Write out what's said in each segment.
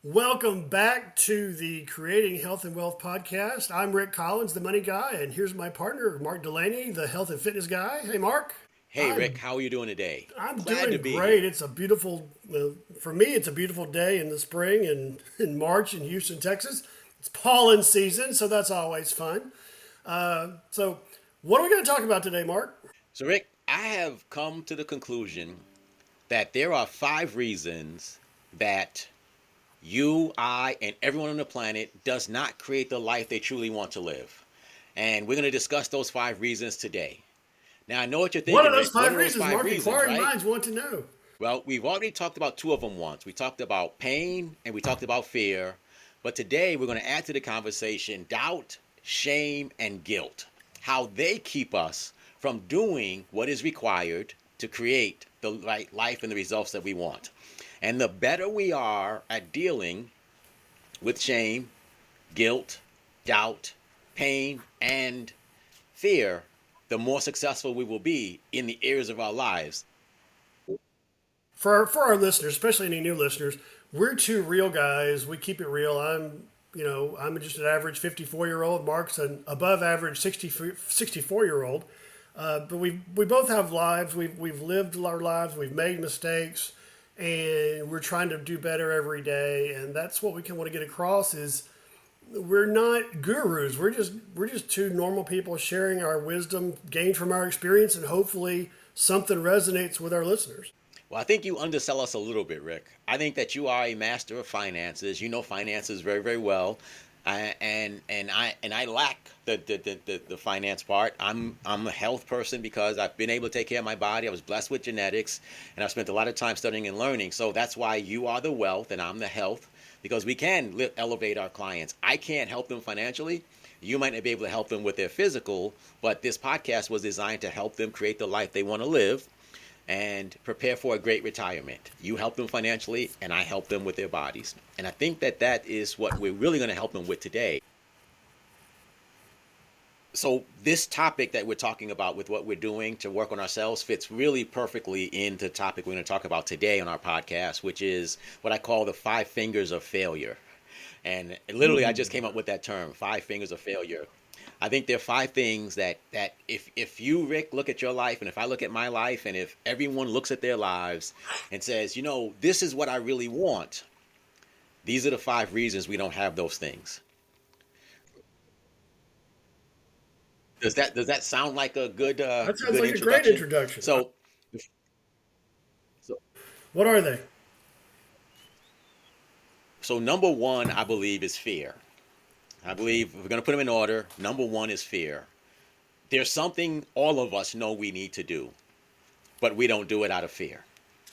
Welcome back to the Creating Health and Wealth podcast. I'm Rick Collins, the money guy, and here's my partner, Mark Dulaney, the health and fitness guy. Hey, Mark. Hey Rick, I'm how are you doing today? I'm Glad to doing be great. here. It's a beautiful, for me, it's a beautiful day in the spring and in March in Houston, Texas. It's pollen season, so that's always fun. So, what are we going to talk about today, Mark? So Rick, I have come to the conclusion that there are 5 reasons that you, I, and everyone on the planet does not create the life they truly want to live. And we're going to discuss those 5 reasons today. Now, I know what you're What are thinking, those Rick. What five are those reasons, five Mark? reasons, Inquiring right? minds want to know. Well, we've already talked about two of them once. We talked about pain and we talked about fear. But today we're going to add to the conversation doubt, shame, and guilt. How they keep us from doing what is required to create the right life and the results that we want. And the better we are at dealing with shame, guilt, doubt, pain, and fear, the more successful we will be in the areas of our lives. For our listeners, especially any new listeners, we're two real guys. We keep it real. I'm just an average 54-year-old. Mark's an above average 64-year-old. But we both have lives. We've lived our lives. We've made mistakes, and we're trying to do better every day. And that's what we can want to get across is we're not gurus. We're just two normal people sharing our wisdom gained from our experience, and hopefully something resonates with our listeners. Well, I think you undersell us a little bit, Rick. I think that you are a master of finances. You know finances very, very well, and I lack the finance part. I'm a health person because I've been able to take care of my body. I was blessed with genetics, and I've spent a lot of time studying and learning. So that's why you are the wealth and I'm the health, because we can elevate our clients. I can't help them financially. You might not be able to help them with their physical, but this podcast was designed to help them create the life they want to live and prepare for a great retirement. You help them financially, and I help them with their bodies. And I think that that is what we're really going to help them with today. So, this topic that we're talking about with what we're doing to work on ourselves fits really perfectly into the topic we're going to talk about today on our podcast, which is what I call the 5 fingers of failure. And literally, I just came up with that term, 5 fingers of failure. I think there are 5 things that if you, Rick, look at your life, and if I look at my life, and if everyone looks at their lives and says, this is what I really want, these are the 5 reasons we don't have those things. Does that sound like a good That sounds good like a great introduction? introduction. So so What are they? so number one, I believe, is fear. I believe if we're going to put them in order. Number one is fear. There's something all of us know we need to do, but we don't do it out of fear.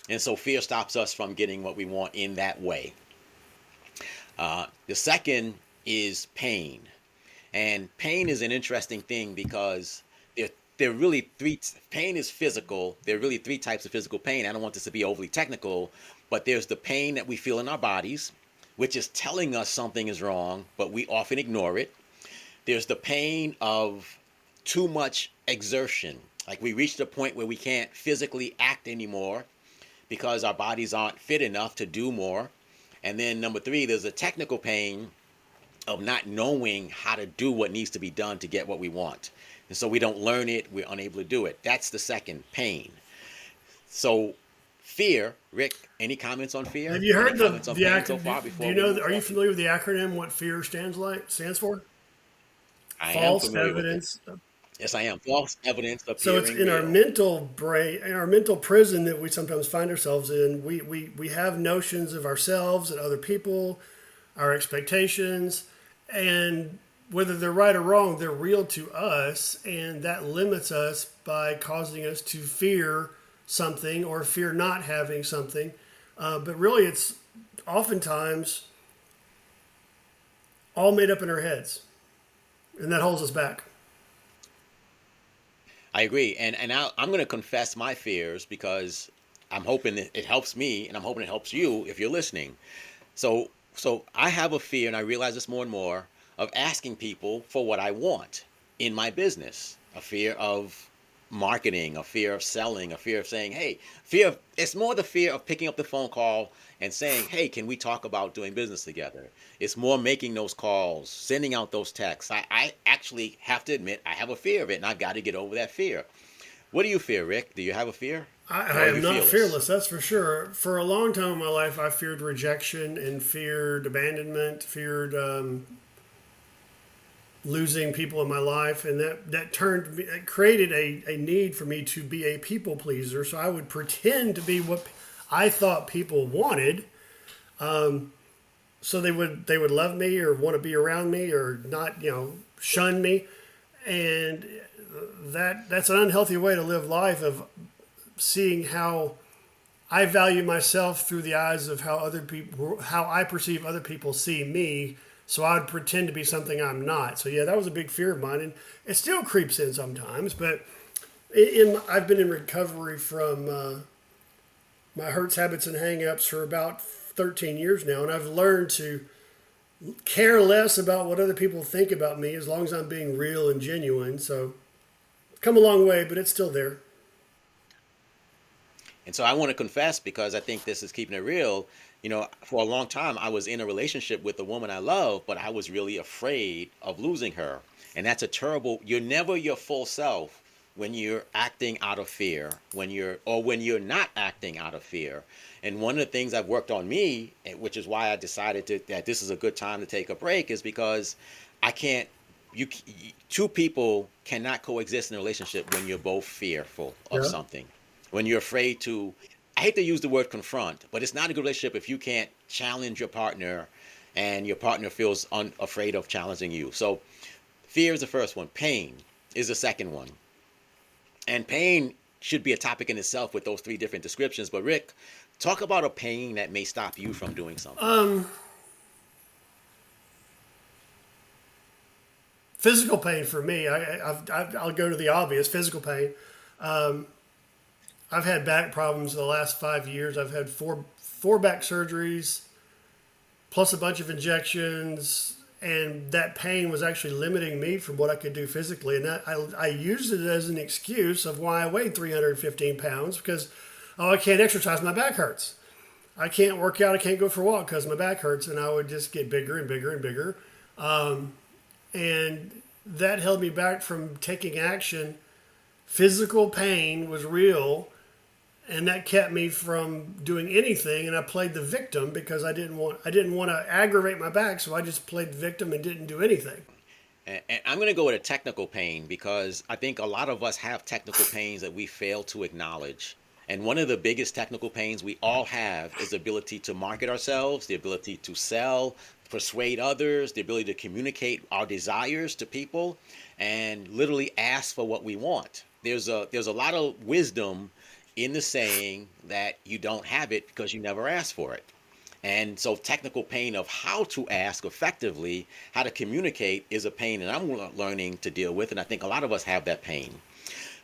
And so fear stops us from getting what we want in that way. The second is pain. And pain is an interesting thing because there are really three. Pain is physical. There are really 3 types of physical pain. I don't want this to be overly technical, but there's the pain that we feel in our bodies, which is telling us something is wrong, but we often ignore it. There's the pain of too much exertion. Like we reach the point where we can't physically act anymore because our bodies aren't fit enough to do more. And then number 3, there's a technical pain of not knowing how to do what needs to be done to get what we want. And so we don't learn it, we're unable to do it. That's the second pain. So fear, Rick, any comments on fear? Have you Any heard comments on the pain so acronym? far Do before you we know? move Are you on? familiar with the acronym? What fear stands for? I am False familiar with it. evidence. Yes, I am. False evidence So it's appearing in our real. mental brain, in our mental prison that we sometimes find ourselves in. We have notions of ourselves and other people, our expectations, and whether they're right or wrong, they're real to us, and that limits us by causing us to fear something or fear not having something. But really, it's oftentimes all made up in our heads, and that holds us back. I agree. I'm going to confess my fears because I'm hoping that it helps me and I'm hoping it helps you if you're listening. So I have a fear, and I realize this more and more, of asking people for what I want in my business. A fear of marketing, a fear of selling, a fear of saying, hey, fear of, it's more the fear of picking up the phone call and saying, hey, can we talk about doing business together? It's more making those calls, sending out those texts. I actually have to admit, I have a fear of it, and I've got to get over that fear. What do you fear, Rick? Do you have a fear? I Or are am you not fearless? fearless, that's for sure. For a long time in my life, I feared rejection and feared abandonment, feared losing people in my life, and that turned me, it created a need for me to be a people pleaser. So I would pretend to be what I thought people wanted, so they would love me or want to be around me or not, shun me, and that's an unhealthy way to live life of seeing how I value myself through the eyes of how I perceive other people see me. So I would pretend to be something I'm not. So yeah, that was a big fear of mine, and it still creeps in sometimes. But I've been in recovery from my hurts, habits, and hangups for about 13 years now, and I've learned to care less about what other people think about me as long as I'm being real and genuine. So come a long way, but it's still there. And so I want to confess because I think this is keeping it real. For a long time, I was in a relationship with a woman I love, but I was really afraid of losing her. And that's a terrible, you're never your full self when you're acting out of fear, when you're not acting out of fear. And one of the things I've worked on me, which is why I decided that this is a good time to take a break, is because I can't, you, two people cannot coexist in a relationship when you're both fearful of Yeah. something, when you're afraid to, I hate to use the word confront, but it's not a good relationship if you can't challenge your partner and your partner feels afraid of challenging you. So fear is the first one. Pain is the second one. And pain should be a topic in itself with those three different descriptions. But Rick, talk about a pain that may stop you from doing something. Physical pain for me, I'll go to the obvious physical pain. I've had back problems the last 5 years. I've had four back surgeries, plus a bunch of injections, and that pain was actually limiting me from what I could do physically. And I used it as an excuse of why I weighed 315 pounds because, oh, I can't exercise, my back hurts. I can't work out, I can't go for a walk because my back hurts, and I would just get bigger and bigger and bigger. And that held me back from taking action. Physical pain was real, and that kept me from doing anything. And I played the victim because I didn't want to aggravate my back, so I just played the victim and didn't do anything. And I'm going to go with a technical pain because I think a lot of us have technical pains that we fail to acknowledge. And one of the biggest technical pains we all have is the ability to market ourselves, the ability to sell, persuade others, the ability to communicate our desires to people, and literally ask for what we want. There's a lot of wisdom in the saying that you don't have it because you never asked for it. And so technical pain of how to ask effectively, how to communicate is a pain that I'm learning to deal with. And I think a lot of us have that pain.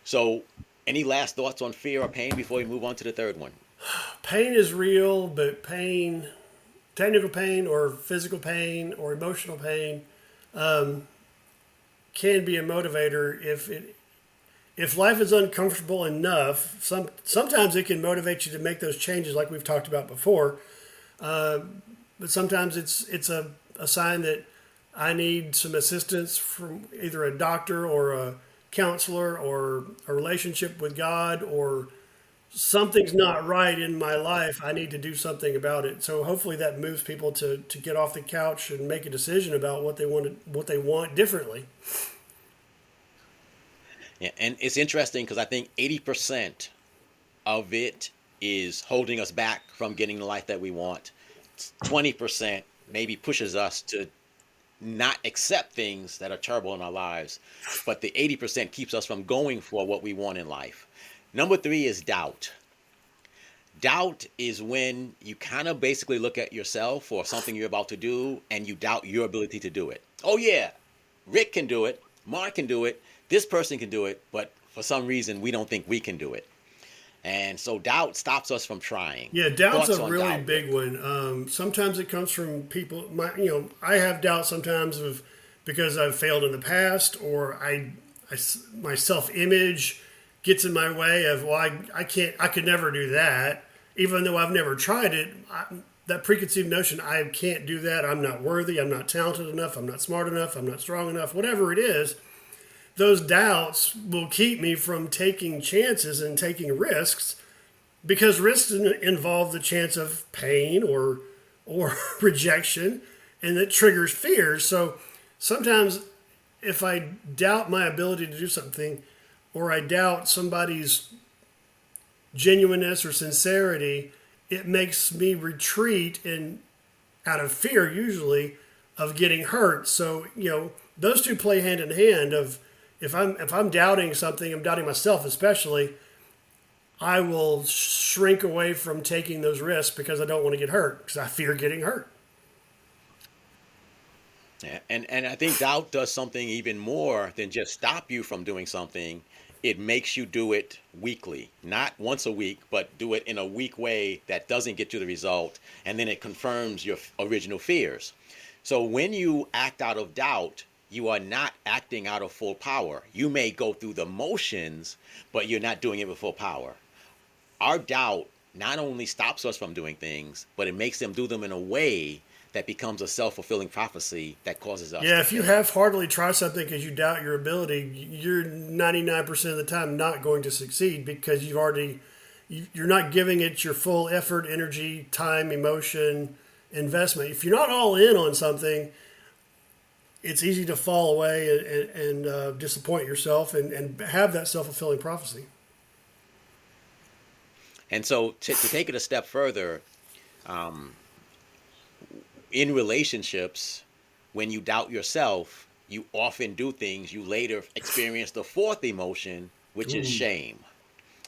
So any last thoughts on fear or pain before we move on to the third one? Pain is real, but technical pain or physical pain or emotional pain, can be a motivator if life is uncomfortable enough. Sometimes it can motivate you to make those changes, like we've talked about before. But sometimes it's a sign that I need some assistance from either a doctor or a counselor or a relationship with God, or something's not right in my life. I need to do something about it. So hopefully that moves people to get off the couch and make a decision about what they want differently. Yeah, and it's interesting because I think 80% of it is holding us back from getting the life that we want. 20% maybe pushes us to not accept things that are terrible in our lives, but the 80% keeps us from going for what we want in life. Number three is doubt. Doubt is when you kind of basically look at yourself or something you're about to do and you doubt your ability to do it. Oh, yeah, Rick can do it, Mark can do it, this person can do it, but for some reason we don't think we can do it. And so doubt stops us from trying. Yeah, doubt's Thoughts a on really doubt, big Rick? one. Sometimes it comes from people. I have doubt sometimes because I've failed in the past, or my self image gets in my way of, well, I can't, I could never do that, even though I've never tried it. That preconceived notion, I can't do that, I'm not worthy, I'm not talented enough, I'm not smart enough, I'm not strong enough, whatever it is, those doubts will keep me from taking chances and taking risks, because risks involve the chance of pain or rejection, and that triggers fears. So sometimes if I doubt my ability to do something, or I doubt somebody's genuineness or sincerity, it makes me retreat in out of fear usually of getting hurt. So, those two play hand in hand of if I'm doubting something, I'm doubting myself especially, I will shrink away from taking those risks because I don't want to get hurt because I fear getting hurt. Yeah, and I think doubt does something even more than just stop you from doing something. It makes you do it weekly, not once a week, but do it in a weak way that doesn't get you the result, and then it confirms your original fears. So when you act out of doubt, you are not acting out of full power. You may go through the motions, but you're not doing it with full power. Our doubt not only stops us from doing things, but it makes them do them in a way that becomes a self-fulfilling prophecy that causes us Yeah, to if you fail. half-heartedly try something because you doubt your ability, you're 99% of the time not going to succeed because you're not giving it your full effort, energy, time, emotion, investment. If you're not all in on something, it's easy to fall away and disappoint yourself and have that self-fulfilling prophecy. And so to take it a step further, um, in relationships, when you doubt yourself, you often do things you later experience the fourth emotion, which is Ooh. shame.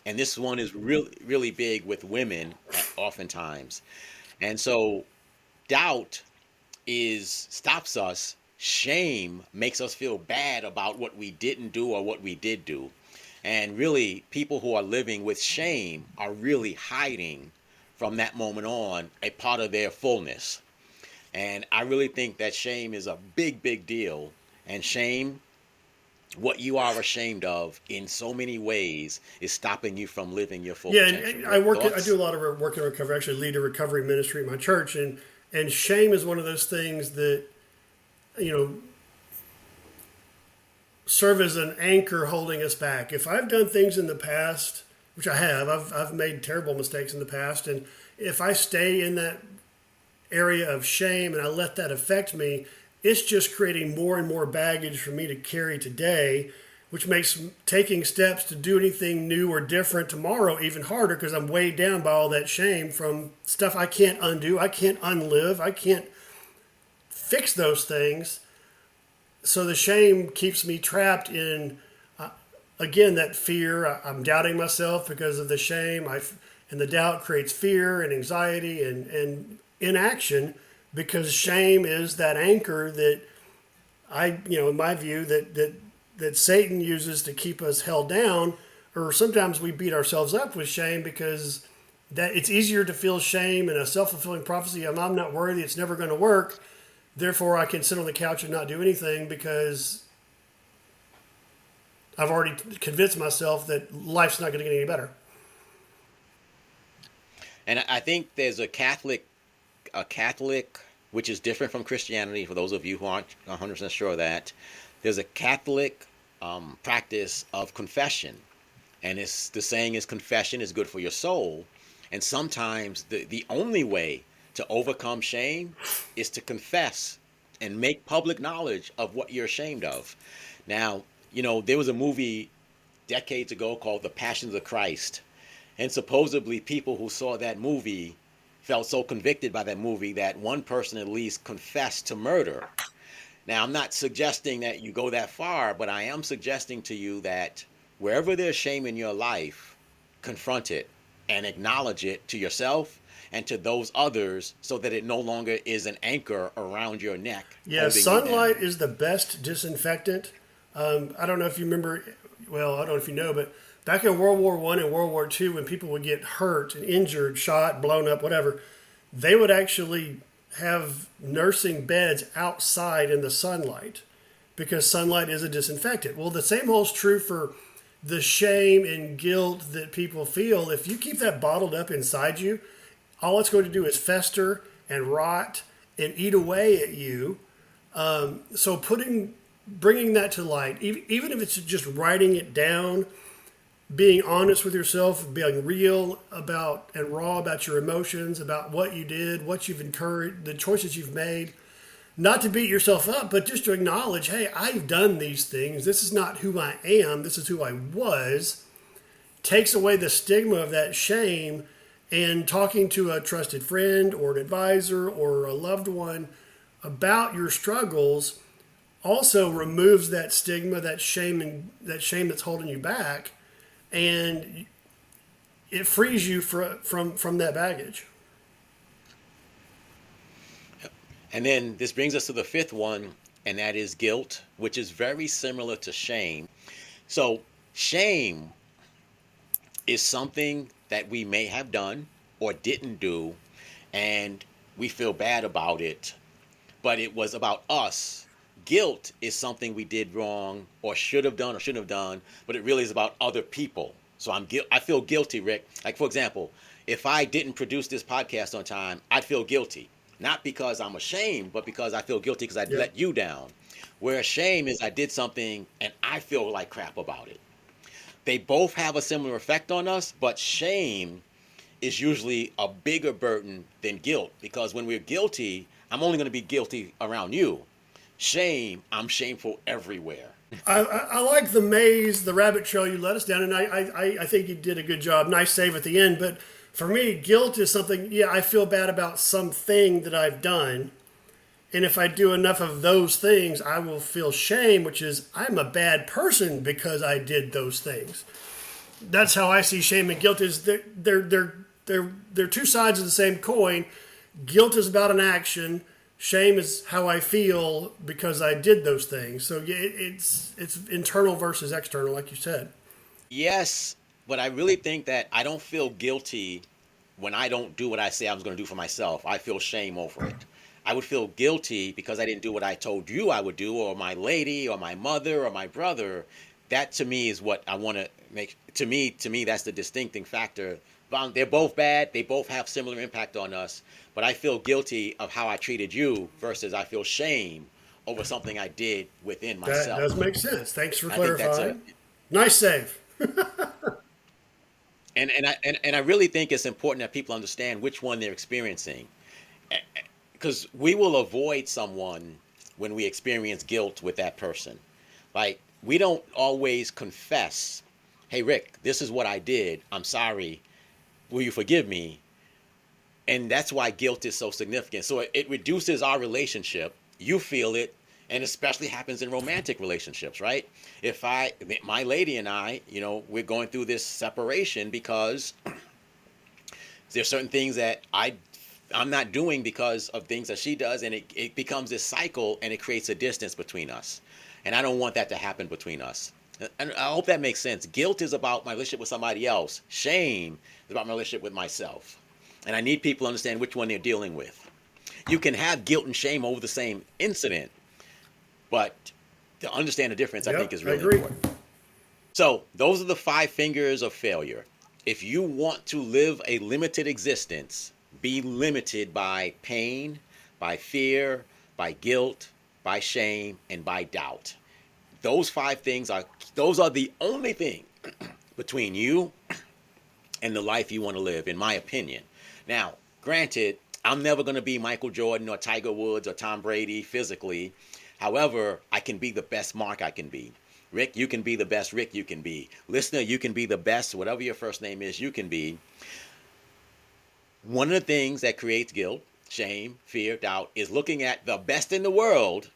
And this one is really, really big with women oftentimes. And so doubt is stops us. Shame makes us feel bad about what we didn't do or what we did do. And really, people who are living with shame are really hiding from that moment on a part of their fullness. And I really think that shame is a big, big deal. And shame, what you are ashamed of in so many ways, is stopping you from living your full Yeah, potential. and Your I do thoughts? a lot of work in recovery. I actually lead a recovery ministry at my church, and shame is one of those things that you know serve as an anchor holding us back. If I've done things in the past, which I have, I've made terrible mistakes in the past, and if I stay in that area of shame and I let that affect me, it's just creating more and more baggage for me to carry today, which makes taking steps to do anything new or different tomorrow even harder because I'm weighed down by all that shame from stuff I can't undo, I can't unlive, I can't fix those things. So the shame keeps me trapped in, again, that fear. I'm doubting myself because of the shame. And the doubt creates fear and anxiety and inaction because shame is that anchor that in my view, that Satan uses to keep us held down. Or sometimes we beat ourselves up with shame because that it's easier to feel shame and a self-fulfilling prophecy of I'm not worthy, it's never going to work. Therefore, I can sit on the couch and not do anything because I've already convinced myself that life's not going to get any better. And I think there's a Catholic, which is different from Christianity. For those of you who aren't 100% sure of that, there's a Catholic practice of confession, and it's the saying is confession is good for your soul. And sometimes the only way to overcome shame is to confess and make public knowledge of what you're ashamed of. Now, there was a movie decades ago called The Passion of the Christ. And supposedly, people who saw that movie felt so convicted by that movie that one person at least confessed to murder. Now, I'm not suggesting that you go that far, but I am suggesting to you that wherever there's shame in your life, confront it and acknowledge it to yourself and to those others so that it no longer is an anchor around your neck Yeah, holding you sunlight down. is the best disinfectant. I don't know if you remember, well, I don't know if you know, but back in World War One and World War Two, when people would get hurt and injured, shot, blown up, whatever, they would actually have nursing beds outside in the sunlight because sunlight is a disinfectant. Well, the same holds true for the shame and guilt that people feel, if you keep that bottled up inside you, all it's going to do is fester and rot and eat away at you. So bringing that to light, even if it's just writing it down, being honest with yourself, being real about and raw about your emotions, about what you did, what you've incurred, the choices you've made. Not to beat yourself up, but just to acknowledge, hey, I've done these things. This is not who I am. This is who I was. Takes away the stigma of that shame, and talking to a trusted friend or an advisor or a loved one about your struggles also removes that stigma, that shame, and that shame that's holding you back, and it frees you from that baggage. And then this brings us to the fifth one, and that is guilt, which is very similar to shame. So, shame is something that we may have done or didn't do, and we feel bad about it, but it was about us. Guilt is something we did wrong or should have done or shouldn't have done, but it really is about other people. So I feel guilty, Rick. Like, for example, if I didn't produce this podcast on time, I'd feel guilty. Not because I'm ashamed, but because I feel guilty because I Yeah. let you down. Whereas shame is I did something and I feel like crap about it. They both have a similar effect on us, but shame is usually a bigger burden than guilt, because when we're guilty, I'm only going to be guilty around you. Shame, I'm shameful everywhere. I like the maze, the rabbit trail you led us down, and I think you did a good job. Nice save at the end. But for me, guilt is something, yeah, I feel bad about something that I've done. And if I do enough of those things, I will feel shame, which is I'm a bad person because I did those things. That's how I see shame and guilt. Is they're two sides of the same coin. Guilt is about an action. Shame is how I feel because I did those things. So yeah, it's internal versus external, like you said. Yes, but I really think that I don't feel guilty when I don't do what I say I was going to do for myself. I feel shame over it. I would feel guilty because I didn't do what I told you I would do, or my lady, or my mother, or my brother. That to me is what I want to make. To me, that's the distincting factor. They're both bad. They both have similar impact on us. But I feel guilty of how I treated you versus I feel shame over something I did within That does myself. make sense. Thanks for I think that's a clarifying. Nice save. and I really think it's important that people understand which one they're experiencing, because we will avoid someone when we experience guilt with that person. Like, we don't always confess, hey Rick, this is what I did, I'm sorry, will you forgive me? And that's why guilt is so significant. So it reduces our relationship. You feel it, and especially happens in romantic relationships, right? If my lady and I, we're going through this separation because there's certain things that I'm not doing because of things that she does, and it becomes this cycle, and it creates a distance between us. And I don't want that to happen between us. And I hope that makes sense. Guilt is about my relationship with somebody else. Shame is about my relationship with myself. And I need people to understand which one they're dealing with. You can have guilt and shame over the same incident, but to understand the difference, I think, Yep, is I really agree. important. So those are the five fingers of failure. If you want to live a limited existence, be limited by pain, by fear, by guilt, by shame, and by doubt. Those five things those are the only thing between you and the life you want to live, in my opinion. Now, granted, I'm never going to be Michael Jordan or Tiger Woods or Tom Brady physically. However, I can be the best Mark I can be. Rick, you can be the best Rick you can be. Listener, you can be the best, whatever your first name is, you can be. One of the things that creates guilt, shame, fear, doubt is looking at the best in the world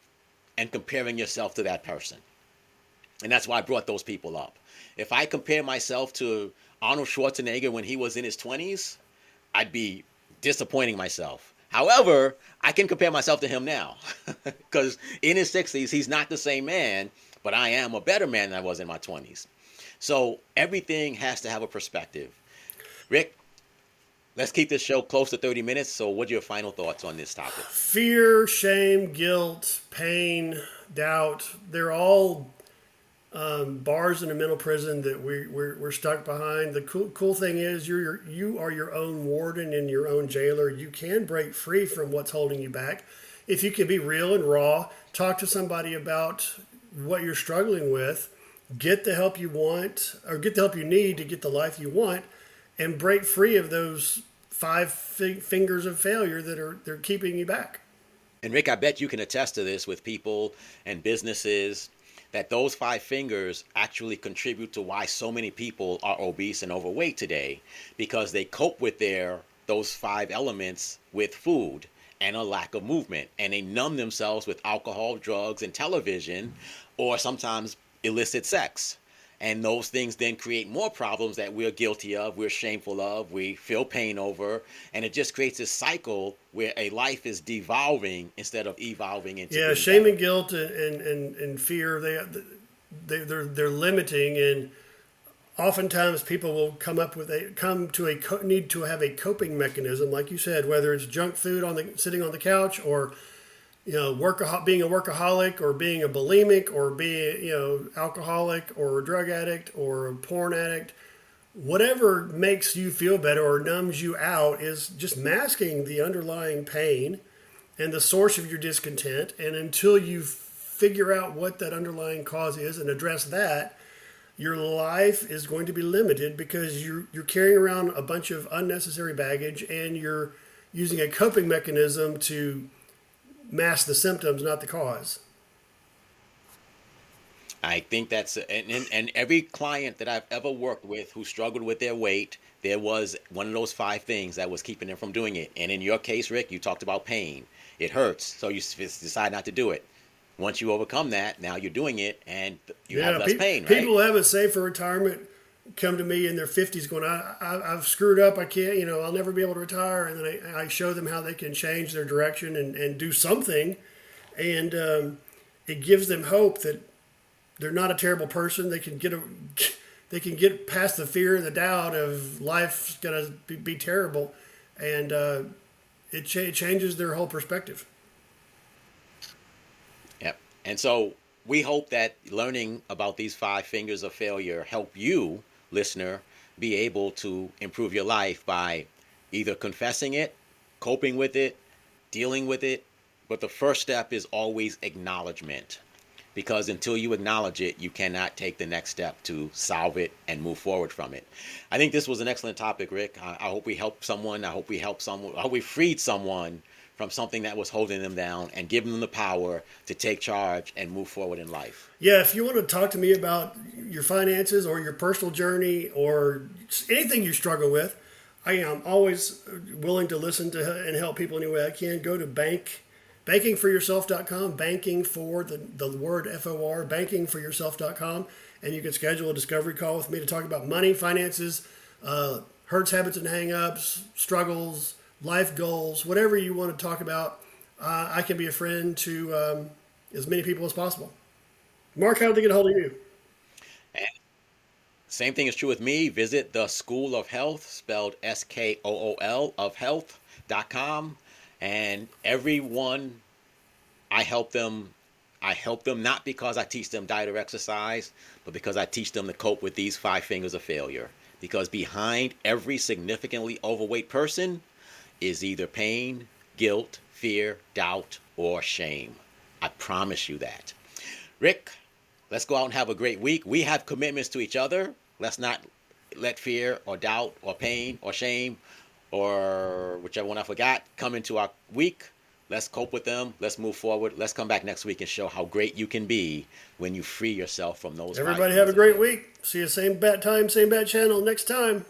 and comparing yourself to that person. And that's why I brought those people up. If I compare myself to Arnold Schwarzenegger when he was in his 20s, I'd be disappointing myself. However, I can compare myself to him now because in his 60s, he's not the same man, but I am a better man than I was in my 20s. So everything has to have a perspective. Rick, let's keep this show close to 30 minutes. So what are your final thoughts on this topic? Fear, shame, guilt, pain, doubt, they're all bars in a mental prison that we're stuck behind. The cool thing is you are your own warden and your own jailer. You can break free from what's holding you back. If you can be real and raw, talk to somebody about what you're struggling with, get the help you want or get the help you need to get the life you want, and break free of those five fingers of failure that are they're keeping you back. And Rick, I bet you can attest to this with people and businesses that those five fingers actually contribute to why so many people are obese and overweight today, because they cope with those five elements with food and a lack of movement, and they numb themselves with alcohol, drugs, and television, or sometimes illicit sex. And those things then create more problems that we're guilty of, we're shameful of, we feel pain over, and it just creates this cycle where a life is devolving instead of evolving into Shame better. and guilt and fear they're limiting, and oftentimes people will need to have a coping mechanism, like you said, whether it's junk food sitting on the couch, or being a workaholic, or being a bulimic, or being alcoholic, or a drug addict, or a porn addict. Whatever makes you feel better or numbs you out is just masking the underlying pain and the source of your discontent. And until you figure out what that underlying cause is and address that, your life is going to be limited, because you're carrying around a bunch of unnecessary baggage, and you're using a coping mechanism to mask the symptoms, not the cause. I think and every client that I've ever worked with who struggled with their weight, there was one of those five things that was keeping them from doing it. And in your case, Rick, you talked about pain. It hurts, so you decide not to do it. Once you overcome that, now you're doing it, and you have less pain, right? People who haven't saved for retirement come to me in their 50s going, I've screwed up, I can't, I'll never be able to retire. And then I show them how they can change their direction and do something. And it gives them hope that they're not a terrible person. They can get past the fear and the doubt of life's going to be terrible. And it changes their whole perspective. Yep. And so we hope that learning about these five fingers of failure help you, listener, be able to improve your life by either confessing it, coping with it, dealing with it. But the first step is always acknowledgement, because until you acknowledge it, you cannot take the next step to solve it and move forward from it. I think this was an excellent topic, Rick. I hope we helped someone. I hope we freed someone from something that was holding them down and giving them the power to take charge and move forward in life. Yeah, if you want to talk to me about your finances or your personal journey or anything you struggle with, I am always willing to listen to and help people any way I can. Go to bankingforyourself.com, banking for the word FOR, bankingforyourself.com, and you can schedule a discovery call with me to talk about money, finances, hurts, habits, and hang-ups, struggles, life goals, whatever you want to talk about. I can be a friend to as many people as possible. Mark, how do they get a hold of you? And same thing is true with me. Visit the School of Health, spelled SKOOL, of health.com. And everyone, I help them not because I teach them diet or exercise, but because I teach them to cope with these five fingers of failure. Because behind every significantly overweight person is either pain, guilt, fear, doubt, or shame. I promise you that. Rick, let's go out and have a great week. We have commitments to each other. Let's not let fear or doubt or pain or shame or whichever one I forgot come into our week. Let's cope with them. Let's move forward. Let's come back next week and show how great you can be when you free yourself from those. Everybody have a great week. See you same bat time, same bat channel next time.